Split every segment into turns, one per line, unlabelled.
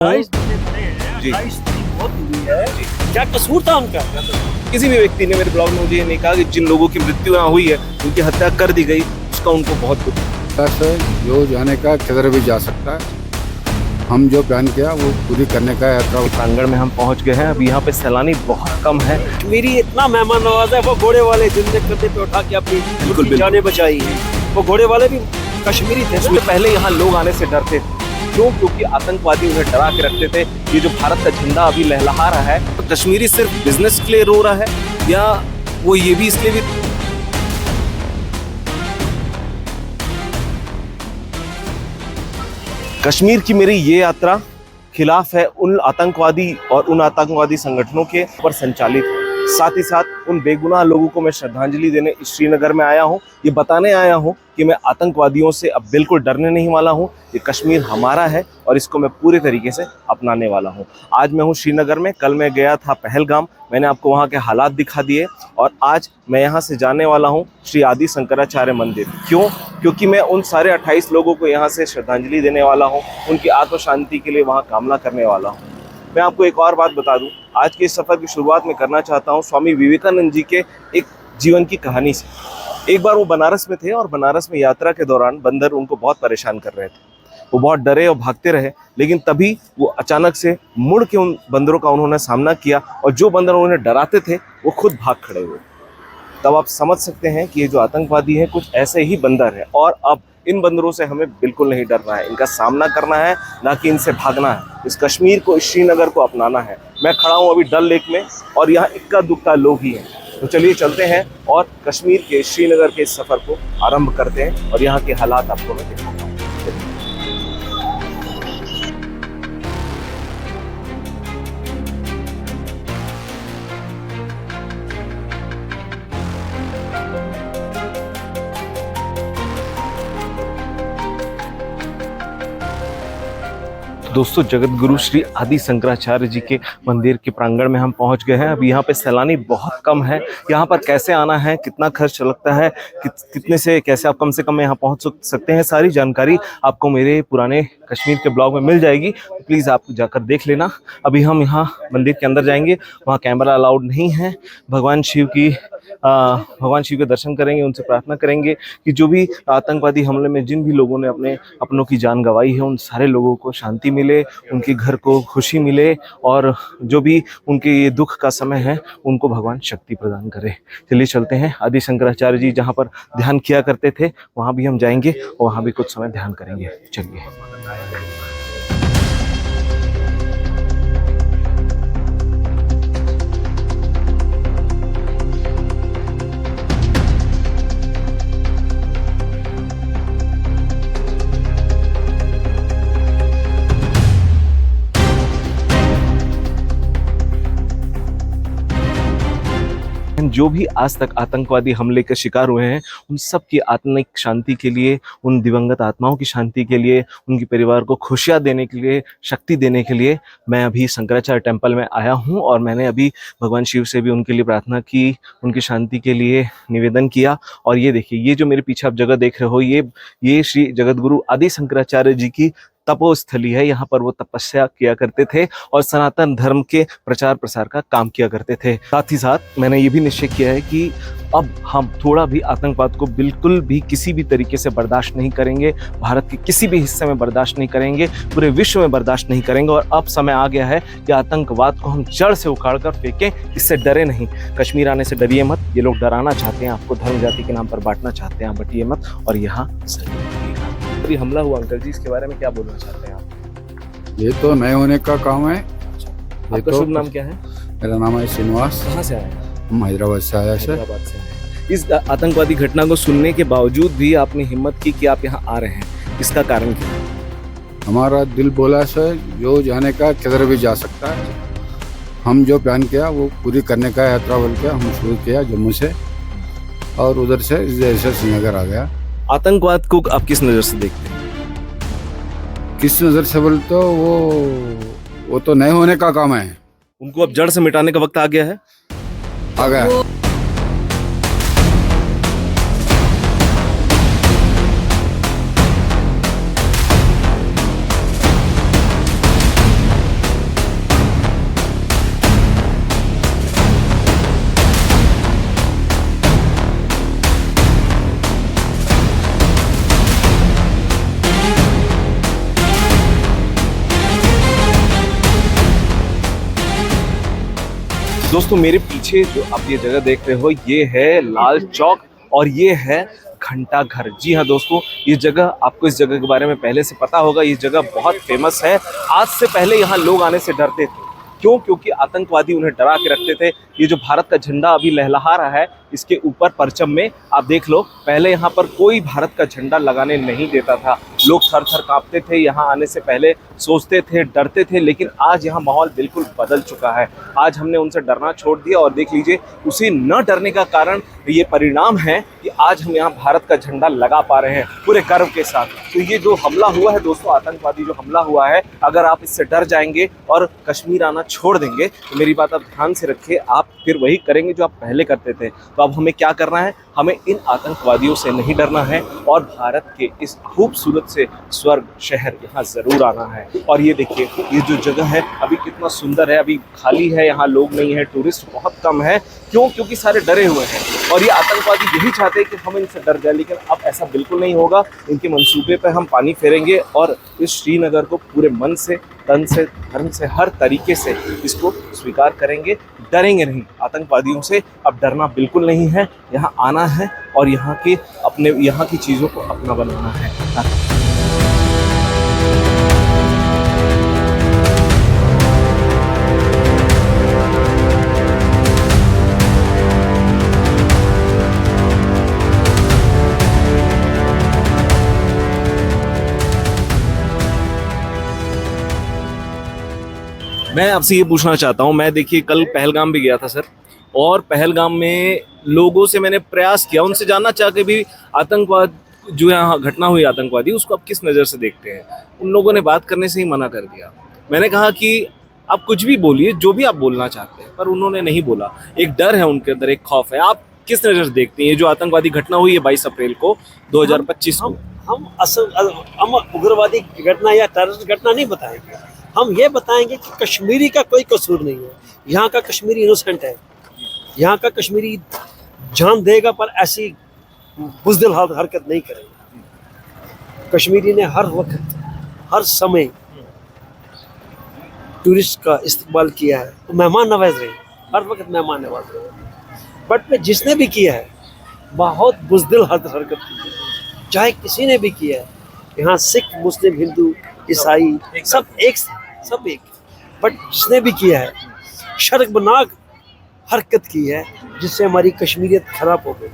जी।
28 तारीख बहुत हुई है। क्या कसूर था उनका?
किसी भी व्यक्ति ने मेरे ब्लॉग में मुझे ये नहीं कहा कि जिन लोगों की मृत्यु यहाँ हुई है उनकी हत्या कर दी गई, उसका उनको बहुत दुख है।
से जो जाने का किधर भी जा सकता है। हम जो प्लान किया वो पूरी करने का यात्रा।
प्रांगण में हम पहुंच गए हैं। अब यहाँ पे सैलानी बहुत कम है।
मेरी इतना मेहमान नवाज है, वो घोड़े वाले जिनने कंधे पे उठा के अपनी
बिल्कुल।
जानें बचाई है, वो घोड़े वाले भी कश्मीरी थे।
इसमें पहले यहाँ लोग आने से डरते थे। क्यों? क्योंकि आतंकवादी उन्हें डरा के रखते थे। ये जो भारत का झंडा अभी लहलहा रहा है, तो कश्मीरी सिर्फ बिजनेस के लिए रो रहा है या वो ये भी इसलिए भी। कश्मीर की मेरी ये यात्रा खिलाफ है उन आतंकवादी और उन आतंकवादी संगठनों के पर संचालित है। साथ ही साथ उन बेगुनाह लोगों को मैं श्रद्धांजलि देने श्रीनगर में आया हूँ। ये बताने आया हूँ कि मैं आतंकवादियों से अब बिल्कुल डरने नहीं वाला हूँ। ये कश्मीर हमारा है और इसको मैं पूरे तरीके से अपनाने वाला हूँ। आज मैं हूँ श्रीनगर में, कल मैं गया था पहलगाम, मैंने आपको वहाँ के हालात दिखा दिए और आज मैं यहाँ से जाने वाला हूँ श्री आदि शंकराचार्य मंदिर। क्यों? क्योंकि मैं उन सारे 28 लोगों को यहाँ से श्रद्धांजलि देने वाला हूँ, उनकी आत्म शांति के लिए वहाँ कामना करने वाला हूँ। मैं आपको एक और बात बता दूं, आज के इस सफ़र की शुरुआत में करना चाहता हूं स्वामी विवेकानंद जी के एक जीवन की कहानी से। एक बार वो बनारस में थे और बनारस में यात्रा के दौरान बंदर उनको बहुत परेशान कर रहे थे। वो बहुत डरे और भागते रहे, लेकिन तभी वो अचानक से मुड़ के उन बंदरों का उन्होंने सामना किया और जो बंदर उन्हें डराते थे वो खुद भाग खड़े हुए। तब आप समझ सकते हैं कि ये जो आतंकवादी हैं कुछ ऐसे ही बंदर हैं और अब इन बंदरों से हमें बिल्कुल नहीं डरना है, इनका सामना करना है, ना कि इनसे भागना है। इस कश्मीर को, इस श्रीनगर को अपनाना है। मैं खड़ा हूँ अभी डल लेक में और यहाँ इक्का दुक्का लोग ही हैं। तो चलिए चलते हैं और कश्मीर के, श्रीनगर के इस सफ़र को आरंभ करते हैं और यहाँ के हालात आपको मैं दिखाऊंगा। दोस्तों, जगत गुरु श्री आदि शंकराचार्य जी के मंदिर के प्रांगण में हम पहुंच गए हैं। अब यहाँ पे सैलानी बहुत कम है। यहाँ पर कैसे आना है, कितना खर्च लगता है, कितने से कैसे आप कम से कम यहाँ पहुँच सकते हैं, सारी जानकारी आपको मेरे पुराने कश्मीर के ब्लॉग में मिल जाएगी। प्लीज़ आप जाकर देख लेना। अभी हम यहाँ मंदिर के अंदर जाएंगे, वहाँ कैमरा अलाउड नहीं है। भगवान शिव के दर्शन करेंगे, उनसे प्रार्थना करेंगे कि जो भी आतंकवादी हमले में जिन भी लोगों ने अपनों की जान गंवाई है, उन सारे लोगों को शांति मिले, उनके घर को खुशी मिले और जो भी उनके ये दुख का समय है उनको भगवान शक्ति प्रदान करे। चलिए चलते हैं। आदि शंकराचार्य जी जहाँ पर ध्यान किया करते थे वहाँ भी हम जाएंगे और वहाँ भी कुछ समय ध्यान करेंगे। चलिए। जो भी आज तक आतंकवादी हमले के शिकार हुए हैं उन सब की आत्मिक शांति के लिए, उन दिवंगत आत्माओं की शांति के लिए, उनके परिवार को खुशियां देने के लिए, शक्ति देने के लिए मैं अभी शंकराचार्य टेम्पल में आया हूं और मैंने अभी भगवान शिव से भी उनके लिए प्रार्थना की, उनकी शांति के लिए निवेदन किया। और ये देखिए, ये जो मेरे पीछे आप जगह देख रहे हो, ये श्री जगत गुरु आदि शंकराचार्य जी की तपोस्थली है। यहाँ पर वो तपस्या किया करते थे और सनातन धर्म के प्रचार प्रसार का काम किया करते थे। साथ ही साथ मैंने ये भी निश्चय किया है कि अब हम थोड़ा भी आतंकवाद को बिल्कुल भी किसी भी तरीके से बर्दाश्त नहीं करेंगे। भारत के किसी भी हिस्से में बर्दाश्त नहीं करेंगे, पूरे विश्व में बर्दाश्त नहीं करेंगे। और अब समय आ गया है कि आतंकवाद को हम जड़ से उखाड़ कर फेंकें। इससे डरे नहीं। कश्मीर आने से डरिए मत। ये लोग डराना चाहते हैं, आपको धर्म जाति के नाम पर बांटना चाहते हैं, बटिए मत। और यहाँ अभी हमला हुआ अंकल जी, इसके बारे में क्या बोलना चाहते हैं आप?
ये तो नए होने का काम है।
आपका शुभ नाम क्या है?
मेरा नाम है श्रीनिवास।
कहाँ से आए?
हम हैदराबाद से आया सर।
हैदराबाद से आए। इस आतंकवादी घटना को सुनने के बावजूद भी आपने हिम्मत की कि आप यहाँ आ रहे हैं, इसका कारण क्या है?
हमारा दिल बोला सर, जो जाने का किधर भी जा सकता है। हम जो प्लान किया वो पूरी करने का यात्रा बोल के हम शुरू किया जम्मू से और उधर से जैसे श्रीनगर आ गया।
आतंकवाद को आप किस नज़र से देखते हैं?
किस नज़र से बोल तो वो तो नए होने का काम है।
उनको अब जड़ से मिटाने का वक्त आ गया है।
आ गया।
दोस्तों मेरे पीछे जो आप ये जगह देख रहे हो ये है लाल चौक और ये है घंटा घर। जी हाँ दोस्तों, ये जगह आपको इस जगह के बारे में पहले से पता होगा। ये जगह बहुत फेमस है। आज से पहले यहाँ लोग आने से डरते थे। क्यों? क्योंकि आतंकवादी उन्हें डरा के रखते थे। ये जो भारत का झंडा अभी लहलहा रहा है, इसके ऊपर परचम में आप देख लो, पहले यहाँ पर कोई भारत का झंडा लगाने नहीं देता था। लोग थर थर कांपते थे, यहाँ आने से पहले सोचते थे, डरते थे। लेकिन आज यहाँ माहौल बिल्कुल बदल चुका है। आज हमने उनसे डरना छोड़ दिया और देख लीजिए, उसी न डरने का कारण ये परिणाम है कि आज हम यहाँ भारत का झंडा लगा पा रहे हैं पूरे गर्व के साथ। तो ये जो हमला हुआ है दोस्तों, आतंकवादी जो हमला हुआ है, अगर आप इससे डर जाएंगे और कश्मीर आना छोड़ देंगे तो मेरी बात आप ध्यान से रखिए, आप फिर वही करेंगे जो आप पहले करते थे। तो अब हमें क्या करना है? हमें इन आतंकवादियों से नहीं डरना है और भारत के इस खूबसूरत से स्वर्ग शहर यहाँ ज़रूर आना है। और ये देखिए, ये जो जगह है अभी कितना सुंदर है, अभी खाली है, यहाँ लोग नहीं है, टूरिस्ट बहुत कम है। क्यों? क्योंकि सारे डरे हुए हैं और ये आतंकवादी यही चाहते हैं कि हम इनसे डर जाए। लेकिन अब ऐसा बिल्कुल नहीं होगा। इनके मंसूबे पर हम पानी फेरेंगे और इस श्रीनगर को पूरे मन से, तन से, धर्म से, हर तरीके से इसको स्वीकार करेंगे। डरेंगे नहीं आतंकवादियों से। अब डरना बिल्कुल नहीं है, यहाँ आना है और यहाँ की चीज़ों को अपना बनाना है। मैं आपसे ये पूछना चाहता हूँ, मैं देखिए कल पहलगाम भी गया था सर, और पहलगाम में लोगों से मैंने प्रयास किया, उनसे जानना चाह के भी आतंकवाद जो यहाँ घटना हुई आतंकवादी, उसको आप किस नज़र से देखते हैं? उन लोगों ने बात करने से ही मना कर दिया। मैंने कहा कि आप कुछ भी बोलिए, जो भी आप बोलना चाहते हैं, पर उन्होंने नहीं बोला। एक डर है उनके अंदर, एक खौफ है। आप किस नज़र से देखते हैं ये जो आतंकवादी घटना हुई है 22 अप्रैल को 2025 को?
हम उग्रवादी घटना या टेररिस्ट घटना नहीं बताएंगे। हम ये बताएंगे कि कश्मीरी का कोई कसूर नहीं है। यहाँ का कश्मीरी इनोसेंट है। यहाँ का कश्मीरी जान देगा पर ऐसी बुज़दिल हरकत नहीं करेगा। कश्मीरी ने हर वक्त, हर समय टूरिस्ट का इस्तेमाल किया है, तो मेहमान नवाज रहे, हर वक्त मेहमान नवाज रहे। बट जिसने भी किया है बहुत बुज़दिल हरकत की है, चाहे किसी ने भी किया है। यहाँ सिख, मुस्लिम, हिंदू, ईसाई सब एक। बट जिसने भी किया है शर्मनाक हरकत की है, जिससे हमारी कश्मीरियत खराब हो गई।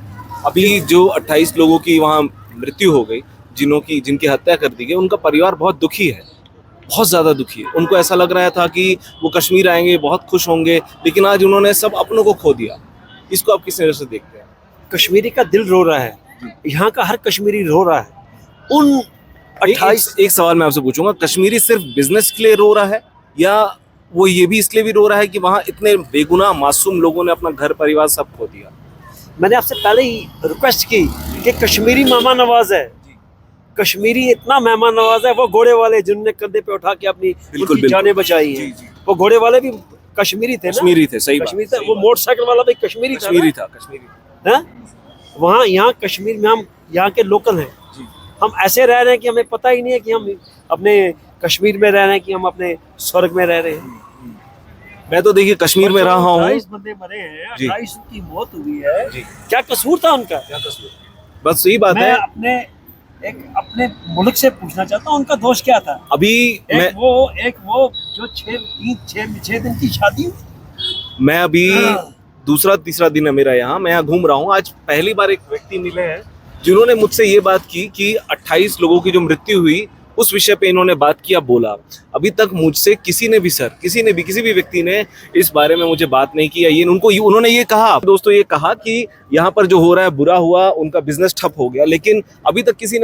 अभी जो 28 लोगों की वहाँ मृत्यु हो गई, जिनकी हत्या कर दी गई, उनका परिवार बहुत दुखी है, बहुत ज़्यादा दुखी है। उनको ऐसा लग रहा था कि वो कश्मीर आएंगे, बहुत खुश होंगे, लेकिन आज उन्होंने सब अपनों को खो दिया। इसको आप किस नज़र से देखते हैं?
कश्मीरी का दिल रो रहा है, यहाँ का हर कश्मीरी रो रहा है। उन 28
एक सवाल मैं आपसे पूछूंगा, कश्मीरी सिर्फ बिजनेस के लिए रो रहा है या वो ये भी इसलिए भी रो रहा है कि वहाँ इतने बेगुनाह मासूम लोगों ने अपना घर परिवार सब खो दिया?
मैंने आपसे पहले ही रिक्वेस्ट की कि कश्मीरी मेहमान नवाज है। कश्मीरी इतना मेहमान नवाज है, वो घोड़े वाले जिन्होंने कंधे पे उठा के अपनी जानें बचाई हैं, वो घोड़े वाले भी कश्मीरी थे ना?
कश्मीरी थे, सही
कश्मीरी था। वो मोटरसाइकिल वाला भी कश्मीरी था। वहाँ यहाँ कश्मीर में हम यहाँ के लोकल हैं। हम ऐसे रह रहे हैं कि हमें पता ही नहीं है कि हम अपने कश्मीर में रह रहे हैं कि हम अपने स्वर्ग में रह रहे हैं।
मैं तो देखिए कश्मीर में रहा हूँ।
28 बंदे मरे हैं, 28 की मौत हुई है। क्या कसूर था उनका? क्या कसूर?
बस सही बात है।
मैं अपने मुल्क से पूछना चाहता हूँ, उनका दोष क्या था?
अभी
एक वो जो 6 दिन की शादी।
मैं अभी दूसरा तीसरा दिन है मेरा यहाँ, मैं यहाँ घूम रहा हूँ। आज पहली बार एक व्यक्ति मिले हैं जिन्होंने मुझसे ये बात की कि 28 लोगों की जो मृत्यु हुई उस विषय पे इन्होंने बात किया, बोला। अभी तक मुझसे किसी ने भी किसी भी व्यक्ति ने इस बारे में मुझे बात नहीं किया। उन्होंने ये कहा दोस्तों, ये कहा कि यहाँ पर जो हो रहा है बुरा हुआ, उनका बिजनेस ठप हो गया। लेकिन अभी तक किसी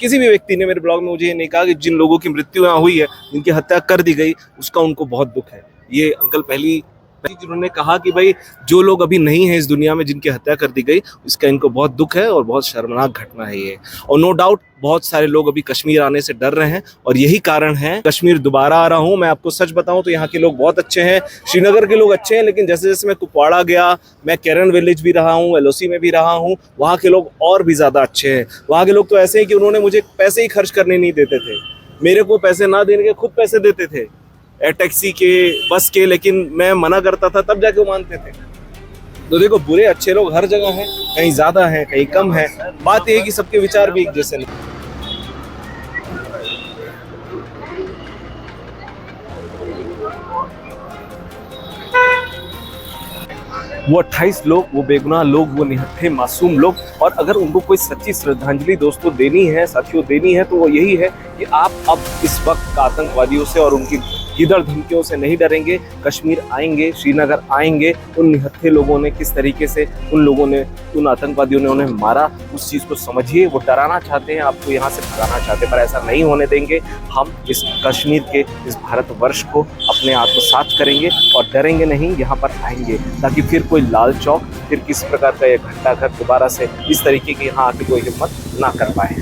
भी व्यक्ति ने मेरे ब्लॉग में मुझे ये नहीं कहा कि जिन लोगों की मृत्यु यहाँ हुई है, जिनकी हत्या कर दी गई, उसका उनको बहुत दुख है। ये अंकल पहली जिन्होंने कहा कि भाई जो लोग अभी नहीं हैं इस दुनिया में, जिनकी हत्या कर दी गई, इसका इनको बहुत दुख है और बहुत शर्मनाक घटना है ये। और नो डाउट बहुत सारे लोग अभी कश्मीर आने से डर रहे हैं और यही कारण है। कश्मीर दोबारा आ रहा हूँ। मैं आपको सच बताऊं तो यहाँ के लोग बहुत अच्छे हैं, श्रीनगर के लोग अच्छे हैं, लेकिन जैसे जैसे मैं कुपवाड़ा गया, मैं केरन विलेज भी रहा हूँ, LOC में भी रहा हूँ, वहाँ के लोग और भी ज़्यादा अच्छे हैं। वहाँ के लोग तो ऐसे हैं कि उन्होंने मुझे पैसे ही खर्च करने नहीं देते थे, मेरे को पैसे ना देने के खुद पैसे देते थे। टैक्सी के, बस के, लेकिन मैं मना करता था तब जाके वो मानते थे। तो देखो, बुरे अच्छे लोग हर जगह हैं, कहीं ज्यादा हैं कहीं कम हैं। बात यह है कि सबके विचार भी एक जैसे नहीं। वो 28 लोग, वो बेगुनाह लोग, वो निहत्थे मासूम लोग, और अगर उनको कोई सच्ची श्रद्धांजलि दोस्तों देनी है, साथियों देनी है, तो वो यही है कि आप अब इस वक्त आतंकवादियों से और उनकी गिदड़ धमकियों से नहीं डरेंगे। कश्मीर आएंगे, श्रीनगर आएंगे, उन निहत्थे लोगों ने किस तरीके से उन लोगों ने, उन आतंकवादियों ने उन्हें मारा, उस चीज़ को समझिए। वो डराना चाहते हैं आपको, यहाँ से भगाना चाहते हैं, पर ऐसा नहीं होने देंगे। हम इस कश्मीर के, इस भारतवर्ष को अपने आत्मसात करेंगे और डरेंगे नहीं, यहाँ पर आएंगे, ताकि फिर कोई लाल चौक, फिर किसी प्रकार का यह घंटाघर दोबारा से इस तरीके की यहाँ आके कोई हिम्मत ना कर पाए।